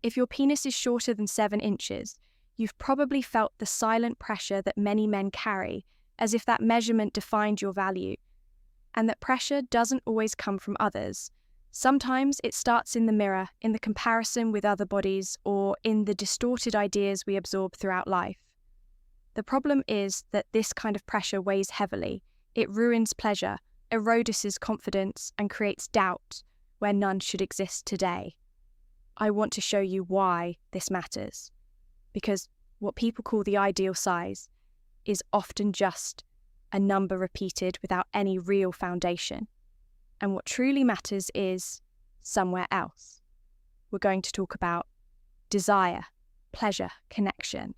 If your penis is shorter than 7 inches, you've probably felt the silent pressure that many men carry, as if that measurement defined your value. And that pressure doesn't always come from others. Sometimes it starts in the mirror, in the comparison with other bodies, or in the distorted ideas we absorb throughout life. The problem is that this kind of pressure weighs heavily. It ruins pleasure, erodes confidence, and creates doubt where none should exist today. I want to show you why this matters. Because what people call the ideal size is often just a number repeated without any real foundation. And what truly matters is somewhere else. We're going to talk about desire, pleasure, connection,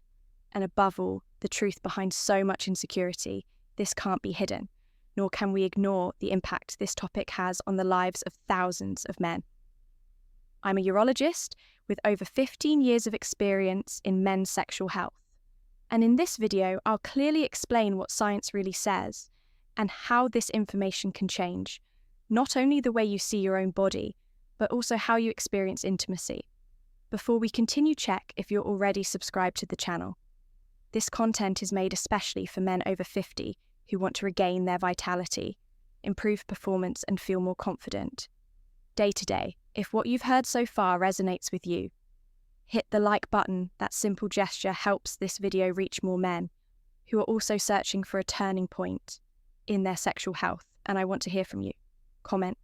and above all, the truth behind so much insecurity. This can't be hidden, nor can we ignore the impact this topic has on the lives of thousands of men. I'm a urologist with over 15 years of experience in men's sexual health. And in this video, I'll clearly explain what science really says and how this information can change not only the way you see your own body, but also how you experience intimacy. Before we continue, check if you're already subscribed to the channel. This content is made especially for men over 50 who want to regain their vitality, improve performance, and feel more confident. Day to day, if what you've heard so far resonates with you, hit the like button. That simple gesture helps this video reach more men who are also searching for a turning point in their sexual health, and I want to hear from you. Comment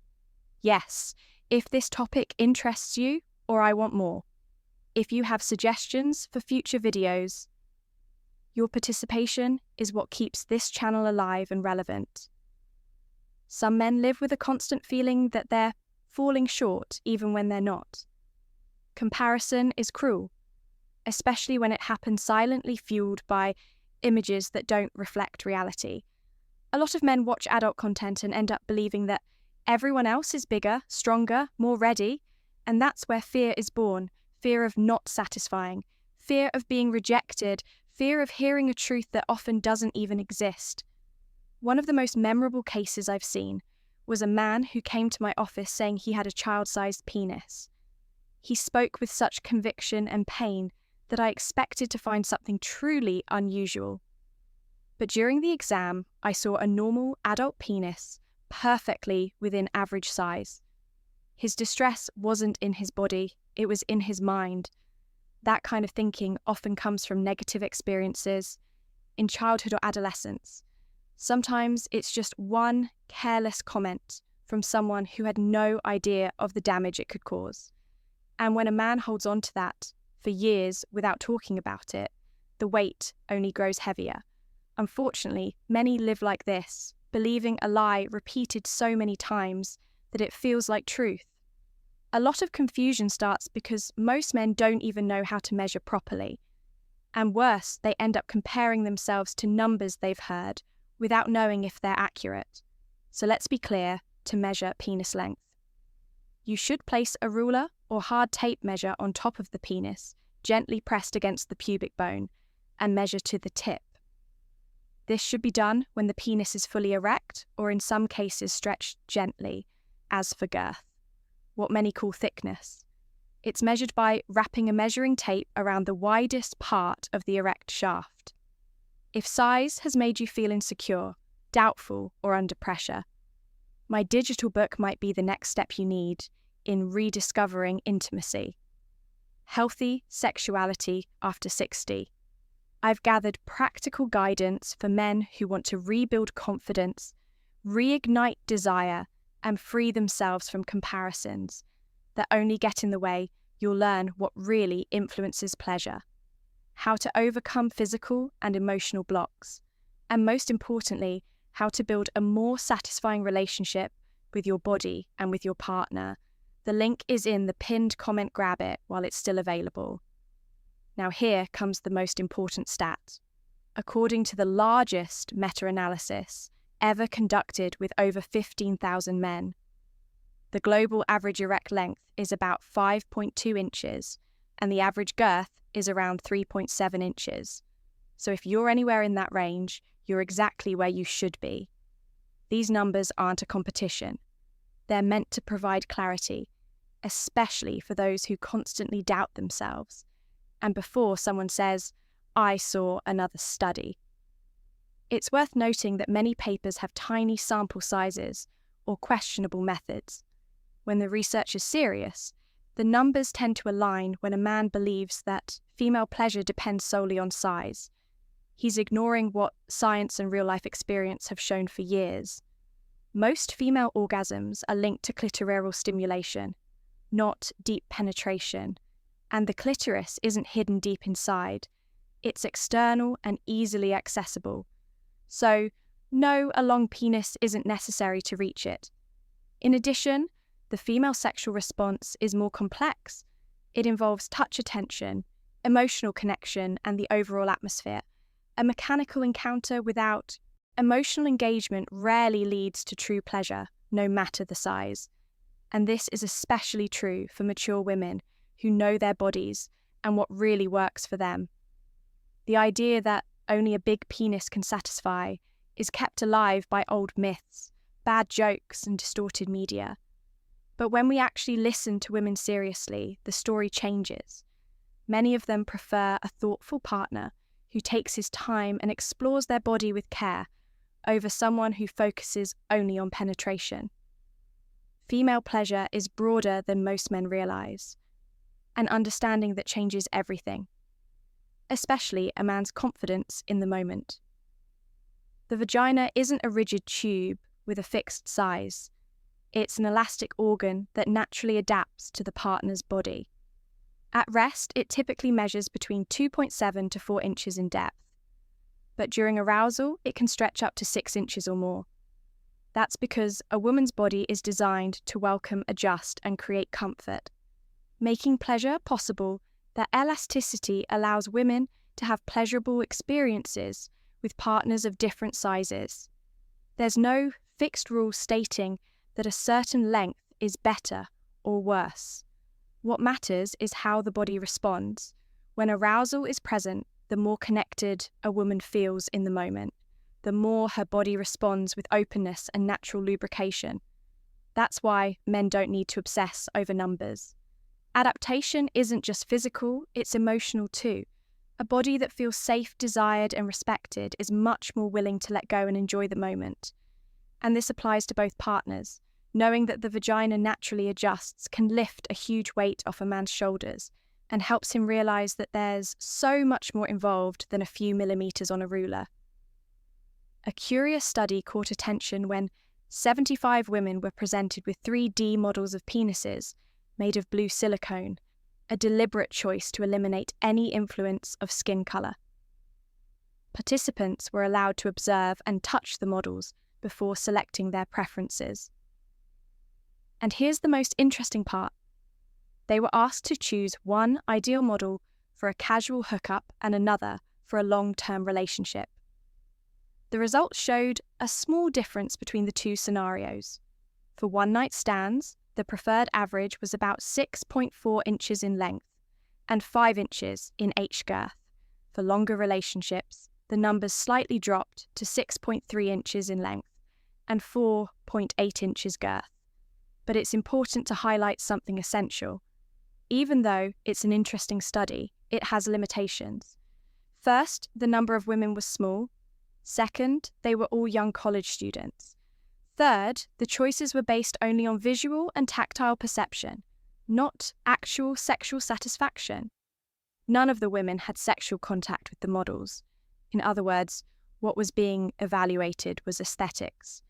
yes if this topic interests you, or I want more. If you have suggestions for future videos, your participation is what keeps this channel alive and relevant. Some men live with a constant feeling that they're falling short even when they're not. Comparison is cruel, especially when it happens silently, fueled by images that don't reflect reality. A lot of men watch adult content and end up believing that everyone else is bigger, stronger, more ready, and that's where fear is born. Fear of not satisfying, fear of being rejected, fear of hearing a truth that often doesn't even exist. One of the most memorable cases I've seen was a man who came to my office saying he had a child-sized penis. He spoke with such conviction and pain that I expected to find something truly unusual. But during the exam, I saw a normal adult penis, perfectly within average size. His distress wasn't in his body, it was in his mind. That kind of thinking often comes from negative experiences in childhood or adolescence. Sometimes it's just one careless comment from someone who had no idea of the damage it could cause. And when a man holds on to that for years without talking about it, the weight only grows heavier. Unfortunately, many live like this, believing a lie repeated so many times that it feels like truth. A lot of confusion starts because most men don't even know how to measure properly. And worse, they end up comparing themselves to numbers they've heard without knowing if they're accurate. So let's be clear to measure penis length. You should place a ruler or hard tape measure on top of the penis, gently pressed against the pubic bone, and measure to the tip. This should be done when the penis is fully erect, or in some cases stretched gently, as for girth, what many call thickness. It's measured by wrapping a measuring tape around the widest part of the erect shaft. If size has made you feel insecure, doubtful, or under pressure, my digital book might be the next step you need in rediscovering intimacy. Healthy Sexuality After 60. I've gathered practical guidance for men who want to rebuild confidence, reignite desire, and free themselves from comparisons that only get in the way. You'll learn what really influences pleasure, how to overcome physical and emotional blocks, and most importantly, how to build a more satisfying relationship with your body and with your partner. The link is in the pinned comment. Grab it while it's still available. Now here comes the most important stat. According to the largest meta-analysis ever conducted with over 15,000 men, the global average erect length is about 5.2 inches, and the average girth is around 3.7 inches. So if you're anywhere in that range, you're exactly where you should be. These numbers aren't a competition. They're meant to provide clarity. especially for those who constantly doubt themselves, and before someone says, "I saw another study." It's worth noting that many papers have tiny sample sizes or questionable methods. When the research is serious, the numbers tend to align when a man believes that female pleasure depends solely on size. He's ignoring what science and real-life experience have shown for years. Most female orgasms are linked to clitoral stimulation, not deep penetration, and the clitoris isn't hidden deep inside. It's external and easily accessible. So, no, a long penis isn't necessary to reach it. In addition, the female sexual response is more complex. It involves touch attention, emotional connection, and the overall atmosphere. A mechanical encounter without emotional engagement rarely leads to true pleasure, no matter the size. And this is especially true for mature women who know their bodies and what really works for them. The idea that only a big penis can satisfy is kept alive by old myths, bad jokes, and distorted media. But when we actually listen to women seriously, the story changes. Many of them prefer a thoughtful partner who takes his time and explores their body with care over someone who focuses only on penetration. Female pleasure is broader than most men realize, an understanding that changes everything, especially a man's confidence in the moment. The vagina isn't a rigid tube with a fixed size. It's an elastic organ that naturally adapts to the partner's body. At rest, it typically measures between 2.7 to 4 inches in depth. But during arousal, it can stretch up to 6 inches or more. That's because a woman's body is designed to welcome, adjust, and create comfort. Making pleasure possible, that elasticity allows women to have pleasurable experiences with partners of different sizes. There's no fixed rule stating that a certain length is better or worse. What matters is how the body responds. When arousal is present, the more connected a woman feels in the moment, the more her body responds with openness and natural lubrication. That's why men don't need to obsess over numbers. Adaptation isn't just physical, it's emotional too. A body that feels safe, desired, and respected is much more willing to let go and enjoy the moment. And this applies to both partners. Knowing that the vagina naturally adjusts can lift a huge weight off a man's shoulders and helps him realize that there's so much more involved than a few millimeters on a ruler. A curious study caught attention when 75 women were presented with 3D models of penises made of blue silicone, a deliberate choice to eliminate any influence of skin color. Participants were allowed to observe and touch the models before selecting their preferences. And here's the most interesting part. They were asked to choose one ideal model for a casual hookup and another for a long-term relationship. The results showed a small difference between the two scenarios. For one-night stands, the preferred average was about 6.4 inches in length and 5 inches in H-girth. For longer relationships, the numbers slightly dropped to 6.3 inches in length and 4.8 inches girth. But it's important to highlight something essential. Even though it's an interesting study, it has limitations. First, the number of women was small. Second, they were all young college students. Third, the choices were based only on visual and tactile perception, not actual sexual satisfaction. None of the women had sexual contact with the models. In other words, what was being evaluated was aesthetics,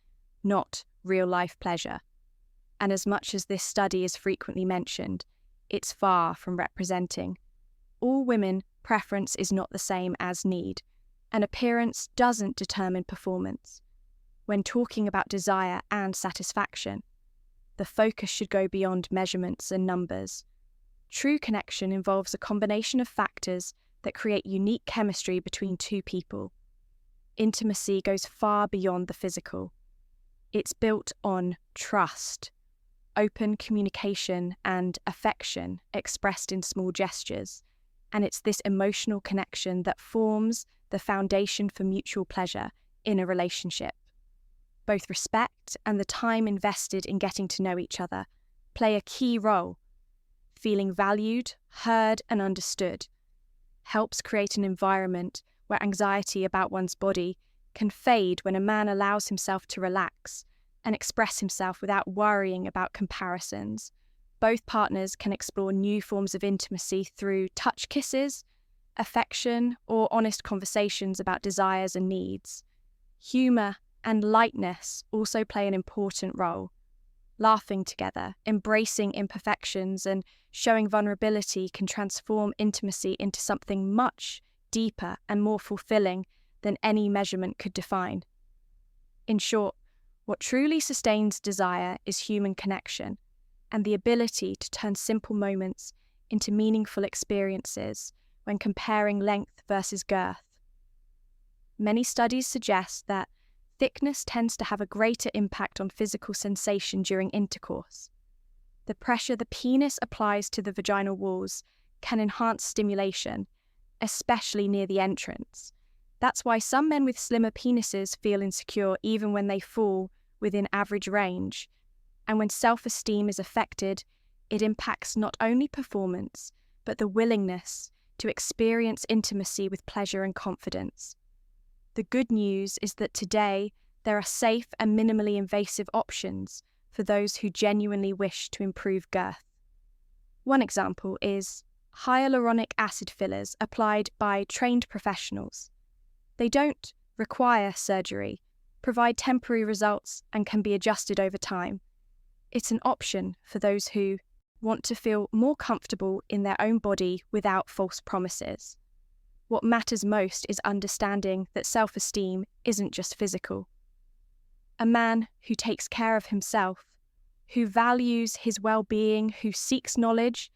not real-life pleasure. And as much as this study is frequently mentioned, it's far from representing. All women, preference is not the same as need, and appearance doesn't determine performance. When talking about desire and satisfaction, the focus should go beyond measurements and numbers. True connection involves a combination of factors that create unique chemistry between two people. Intimacy goes far beyond the physical. It's built on trust, open communication, and affection expressed in small gestures, and it's this emotional connection that forms the foundation for mutual pleasure in a relationship. Both respect and the time invested in getting to know each other play a key role feeling valued, heard, and understood, helps create an environment where anxiety about one's body can fade when a man allows himself to relax and express himself without worrying about comparisons. Both partners can explore new forms of intimacy through touch kisses, affection, or honest conversations about desires and needs. Humor and lightness also play an important role. Laughing together, embracing imperfections, and showing vulnerability can transform intimacy into something much deeper and more fulfilling than any measurement could define. In short, what truly sustains desire is human connection and the ability to turn simple moments into meaningful experiences when comparing length versus girth. Many studies suggest that thickness tends to have a greater impact on physical sensation during intercourse. The pressure the penis applies to the vaginal walls can enhance stimulation, especially near the entrance. That's why some men with slimmer penises feel insecure even when they fall within average range. And when self-esteem is affected, it impacts not only performance, but the willingness to experience intimacy with pleasure and confidence. The good news is that today there are safe and minimally invasive options for those who genuinely wish to improve girth. One example is hyaluronic acid fillers applied by trained professionals. They don't require surgery, provide temporary results, and can be adjusted over time. It's an option for those who want to feel more comfortable in their own body without false promises. What matters most is understanding that self-esteem isn't just physical. A man who takes care of himself, who values his well-being, who seeks knowledge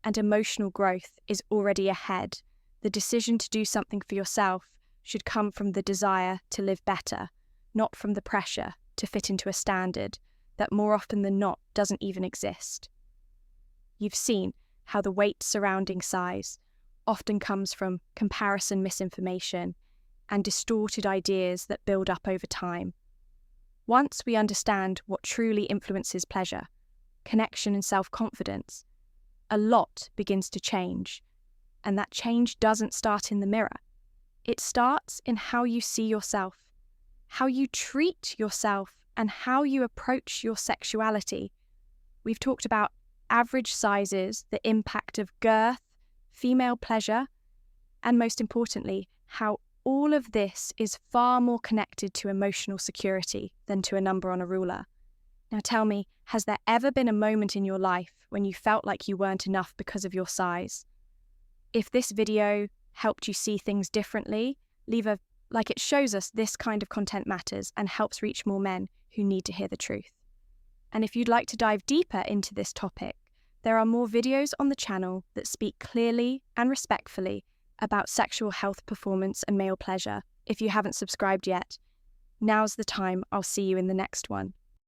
and emotional growth is already ahead. The decision to do something for yourself should come from the desire to live better, not from the pressure to fit into a standard that more often than not doesn't even exist. You've seen how the weight surrounding size often comes from comparison misinformation and distorted ideas that build up over time. Once we understand what truly influences pleasure, connection and self-confidence, a lot begins to change. And that change doesn't start in the mirror. It starts in how you see yourself, how you treat yourself, and how you approach your sexuality. We've talked about average sizes, the impact of girth, female pleasure, and most importantly, how all of this is far more connected to emotional security than to a number on a ruler. Now tell me, has there ever been a moment in your life when you felt like you weren't enough because of your size? If this video helped you see things differently, leave a like. It shows us this kind of content matters and helps reach more men who need to hear the truth. And if you'd like to dive deeper into this topic, there are more videos on the channel that speak clearly and respectfully about sexual health, performance, and male pleasure. If you haven't subscribed yet, now's the time. I'll see you in the next one.